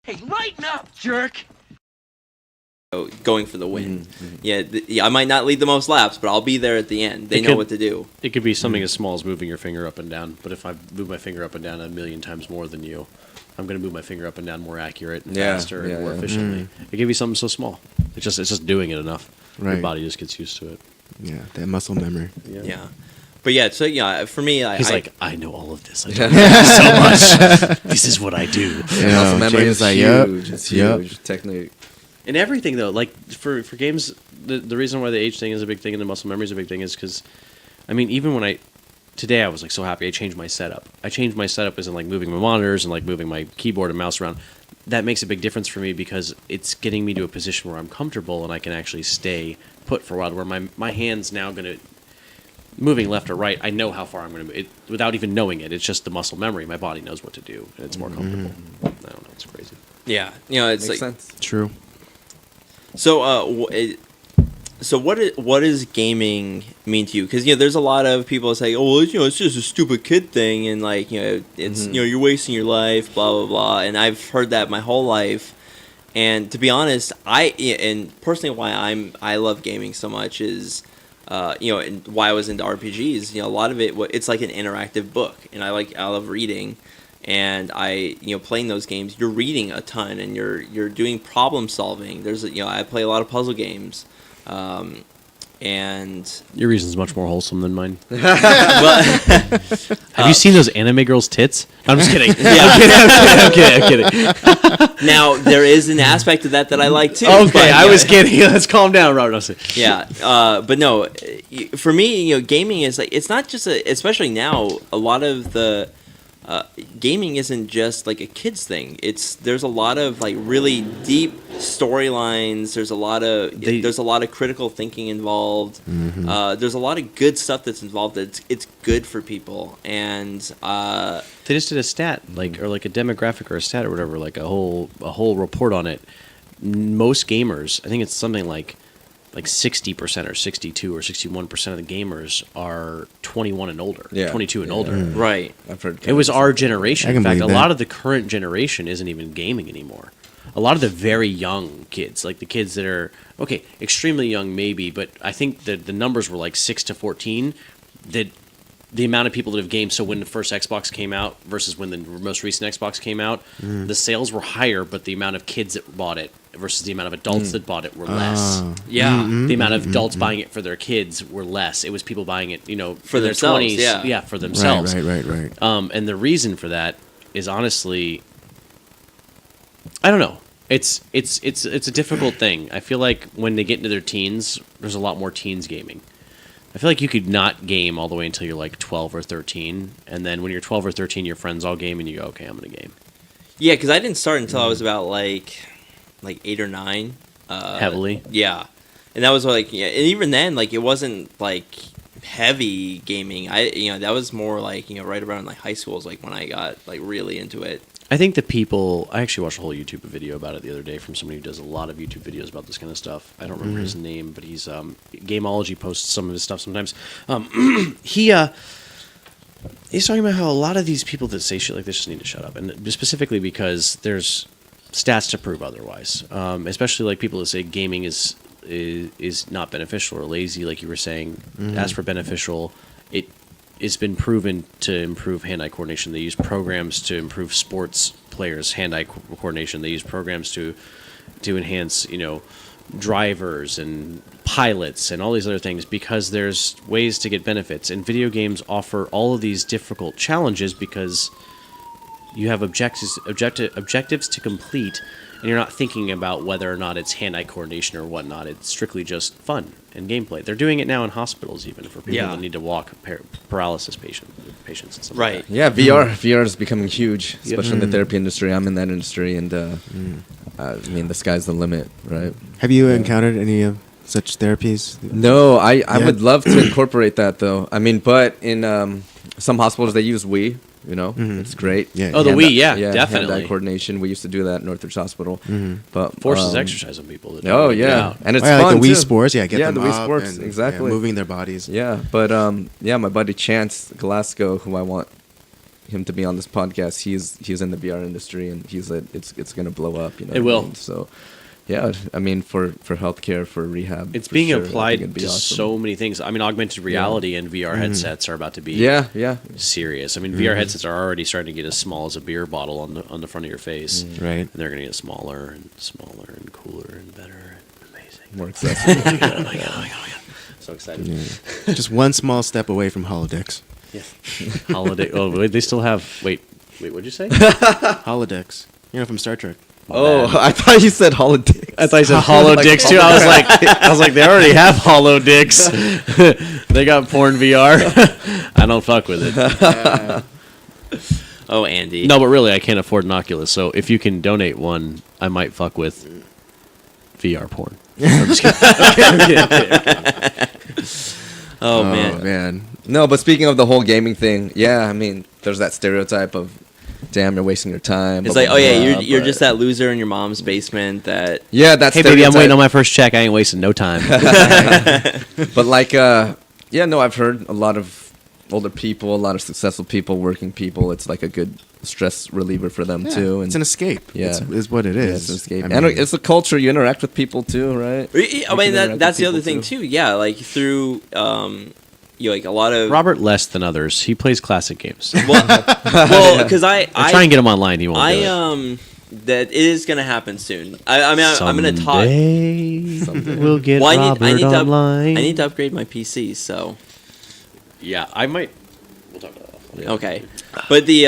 Hey, lighten up, jerk! Going for the win. Yeah, I might not lead the most laps, but I'll be there at the end. They know what to do. It could be something as small as moving your finger up and down, but if I move my finger up and down 1,000,000 times more than you, I'm going to move my finger up and down more accurate and faster and more efficiently. It could be something so small. It's just doing it enough. Right. Your body just gets used to it. Yeah, that muscle memory. Yeah. But yeah, so for me, he's like, I know all of this. I know so much. This is what I do. Muscle memory is like, huge. It's huge. Technique. And everything though, like for games, the reason why the age thing is a big thing and the muscle memory is a big thing is because, I mean, even today I was like so happy I changed my setup. I changed my setup as in like moving my monitors and like moving my keyboard and mouse around. That makes a big difference for me because it's getting me to a position where I'm comfortable and I can actually stay put for a while. Where my hand's now gonna moving left or right. I know how far I'm gonna move without even knowing it. It's just the muscle memory. My body knows what to do and it's more comfortable. I don't know. It's crazy. Yeah, it's Makes like sense. True. So, so what does gaming mean to you? Because there's a lot of people that say, "Oh, well, it's just a stupid kid thing," and like it's you're wasting your life, blah blah blah. And I've heard that my whole life. And to be honest, and personally why I love gaming so much is, and why I was into RPGs. A lot of it's like an interactive book, and I love reading. And playing those games, you're reading a ton, and you're doing problem solving. I play a lot of puzzle games, and Your reason's much more wholesome than mine. but, Have you seen those anime girls' tits? I'm just kidding. I'm kidding. now there is an aspect of that I like too. Okay, but, I was kidding. Let's calm down, Robert. Yeah, but no, for me, gaming is like it's not just especially now. A lot of the gaming isn't just like a kid's thing. There's a lot of like really deep storylines. There's a lot of critical thinking involved. There's a lot of good stuff that's involved. It's good for people, and They just did a stat, or a demographic or a stat or whatever, like a whole report on it. Most gamers, I think it's something like 60% or 62 or 61% of the gamers are 21 and older, 22 and older. right. I've heard It was our generation. I In can fact, a believe lot that. of the current generation isn't even gaming anymore. A lot of the very young kids, like the kids that are, extremely young maybe, but I think that the numbers were like 6 to 14, that the amount of people that have gamed, so when the first Xbox came out versus when the most recent Xbox came out, the sales were higher, but the amount of kids that bought it versus the amount of adults that bought it were less. Yeah. The amount of adults buying it for their kids were less. It was people buying it, For in their themselves, 20s. yeah. For themselves. Right. And the reason for that is honestly, I don't know. It's a difficult thing. I feel like when they get into their teens, there's a lot more teens gaming. I feel like you could not game all the way until you're like 12 or 13, and then when you're 12 or 13, your friends all game, and you go, okay, I'm gonna game. Yeah, because I didn't start until I was about like 8 or 9. Heavily. Yeah, and that was and even then, like it wasn't like heavy gaming. That was more like right around like high school is like when I got like really into it. I think I actually watched a whole YouTube video about it the other day from somebody who does a lot of YouTube videos about this kind of stuff. I don't remember his name, but he's Gameology posts some of his stuff sometimes. He's talking about how a lot of these people that say shit like this just need to shut up, and specifically because there's stats to prove otherwise. Especially like people that say gaming is not beneficial or lazy, like you were saying. As for beneficial, it's been proven to improve hand-eye coordination. They use programs to improve sports players' hand-eye coordination. They use programs to enhance, drivers and pilots and all these other things because there's ways to get benefits. And video games offer all of these difficult challenges because you have objectives to complete, and you're not thinking about whether or not it's hand-eye coordination or whatnot. It's strictly just fun and gameplay. They're doing it now in hospitals, even for people that need to walk, paralysis patients and stuff. Right. Like that. Yeah, VR is becoming huge, especially in the therapy industry. I'm in that industry, and I mean, the sky's the limit, right? Have you encountered any of such therapies? No, I would love to incorporate that though. I mean, but in some hospitals they use Wii. It's great. Yeah. Oh, the Wii, yeah, hand-eye definitely. coordination. We used to do that at Northridge Hospital. But Forces exercise on people. That Oh don't get yeah, out. and it's Like fun the Wii too. Sports, get Yeah, them the Wii up Sports, and, exactly. moving their bodies. Yeah, but my buddy Chance Glasgow, who I want, him to be on this podcast. He's in the VR industry, and he's like, it's gonna blow up. You know, It what I will. mean? So, yeah, I mean, for healthcare, for rehab, It's for being sure, I think applied it'd be to awesome. so many things. I mean, augmented reality and VR headsets are about to be Yeah. serious. I mean, VR headsets are already starting to get as small as a beer bottle on the front of your face, Right. and they're going to get smaller and cooler and better and amazing. More accessible. Oh my god! So excited! Yeah. Just one small step away from holodecks. Yeah. Holiday. Oh, wait, they still have. Wait. What'd you say? Holodecks. You know, from Star Trek. Oh, I thought you said holiday. I thought you said hollow dicks too. I was like, they already have hollow dicks. They got porn VR. I don't fuck with it. Oh, Andy. No, but really, I can't afford an Oculus. So if you can donate one, I might fuck with VR porn. I'm just kidding. Oh, man. Oh, man. No, but speaking of the whole gaming thing, yeah, I mean, there's that stereotype of, damn, you're wasting your time. It's blah, like, blah, oh yeah, blah, you're but- just that loser in your mom's basement that. Yeah, that's Hey, baby, I'm waiting on my first check. I ain't wasting no time. But like, yeah, no, I've heard a lot of older people, a lot of successful people, working people. It's like a good stress reliever for them Yeah, too. it's an escape. Yeah. Is what it Yeah, is. it's an escape. I And mean, it's a culture. You interact with people too, right? I You mean, can interact that's with the other people, thing too. Yeah, like through, like a lot of. Robert less than others. He plays classic games. Well, because I try and get him online. He won't do it. That it is gonna happen soon. I mean, I'm gonna talk. Someday we'll get Well, Robert I online. need to upgrade my PC. So Yeah, I might. We'll talk about that. okay, but the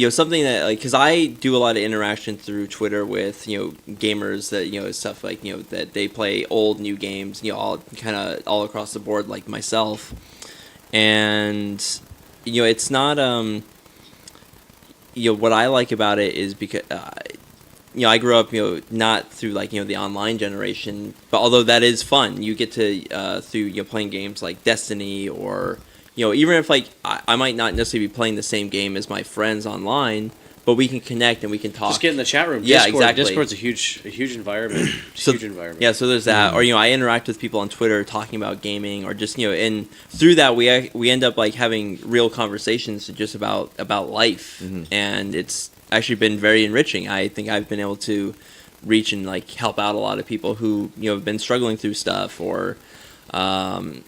something that like because I do a lot of interaction through Twitter with gamers that stuff like that they play old new games all kind of all across the board like myself, and it's not what I like about it is because I grew up not through like the online generation, but although that is fun, you get to through playing games like Destiny or even if like I might not necessarily be playing the same game as my friends online, but we can connect and we can talk. Just get in the chat room. Yeah, Discord. exactly. Discord's a huge environment. Huge environment. Yeah, so there's that. Or I interact with people on Twitter talking about gaming, or just and through that we end up like having real conversations just about life, and it's actually been very enriching. I think I've been able to reach and like help out a lot of people who have been struggling through stuff, or and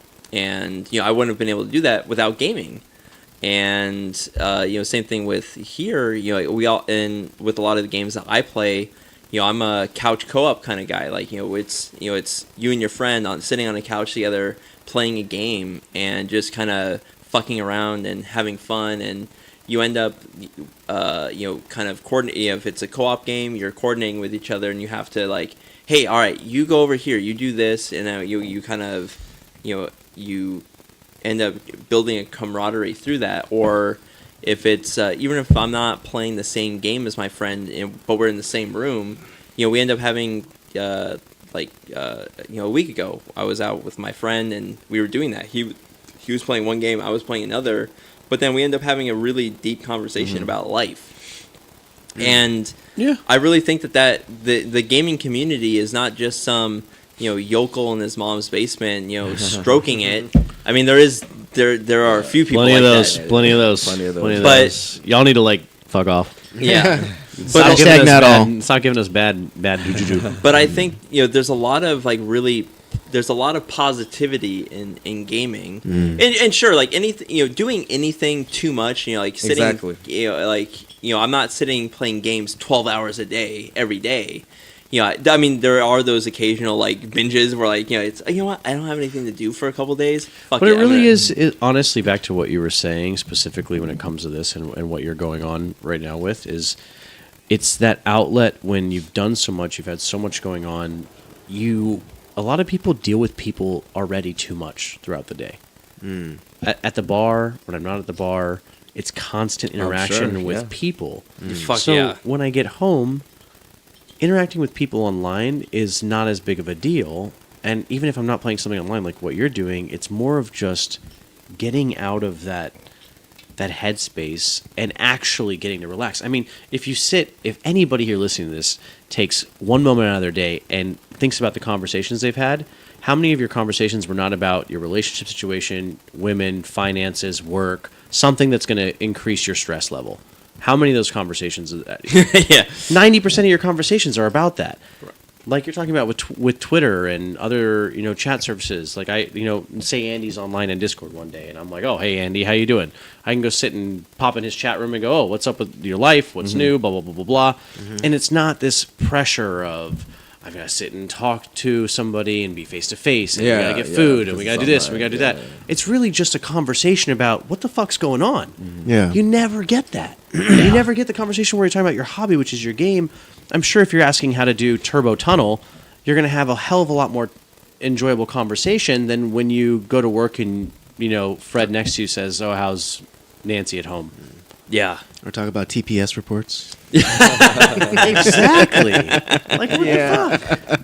I wouldn't have been able to do that without gaming. And same thing with here. We all and with a lot of the games that I play, I'm a couch co-op kind of guy. Like it's you and your friend sitting on a couch together playing a game and just kind of fucking around and having fun, and you end up kind of coordinate. If it's a co-op game, you're coordinating with each other, and you have to like, hey, all right, you go over here, you do this, and you kind of you end up building a camaraderie through that. Or if it's even if I'm not playing the same game as my friend, but we're in the same room, we end up having a week ago I was out with my friend and we were doing that. He was playing one game, I was playing another, but then we end up having a really deep conversation about life. And Yeah. I really think that the gaming community is not just some yokel in his mom's basement, stroking it. I mean, there are a few people Plenty like of those. that. Plenty of those. Plenty of those. Plenty of But- those. Y'all need to like fuck off. Yeah. Stop But giving us not all. Stop giving us bad juju. but I think there's a lot of like really there's a lot of positivity in gaming, and sure, like anything doing anything too much, like sitting, Exactly. I'm not sitting playing games 12 hours a day every day. I mean, there are those occasional like binges where like it's what, I don't have anything to do for a couple days. Fuck But it, it I'm really gonna- is, honestly, back to what you were saying specifically when it comes to this and what you're going on right now with is it's that outlet when you've done so much, you've had so much going on. A lot of people deal with people already too much throughout the day. At the bar, when I'm not at the bar, it's constant interaction sure, with yeah. people. Fuck So yeah. when I get home, interacting with people online is not as big of a deal. And even if I'm not playing something online like what you're doing, it's more of just getting out of that headspace and actually getting to relax. I mean, if anybody here listening to this takes one moment out of their day and thinks about the conversations they've had, how many of your conversations were not about your relationship situation, women, finances, work, something that's going to increase your stress level. How many of those conversations? Yeah. 90% of your conversations are about that. Like you're talking about with Twitter and other chat services. Like say Andy's online in Discord one day, and I'm like, oh hey Andy, how you doing? I can go sit and pop in his chat room and go, oh, what's up with your life? What's new? Blah blah blah blah blah. And it's not this pressure of I've got to sit and talk to somebody and be face to face, and we got to get food, and we got to do this, and we got to do that. It's really just a conversation about what the fuck's going on. Yeah. You never get that. You never get the conversation where you're talking about your hobby, which is your game. I'm sure if you're asking how to do Turbo Tunnel, you're going to have a hell of a lot more enjoyable conversation than when you go to work and, Fred next to you says, oh, how's Nancy at home? Yeah. Or talk about TPS reports. Exactly. Like, what the fuck?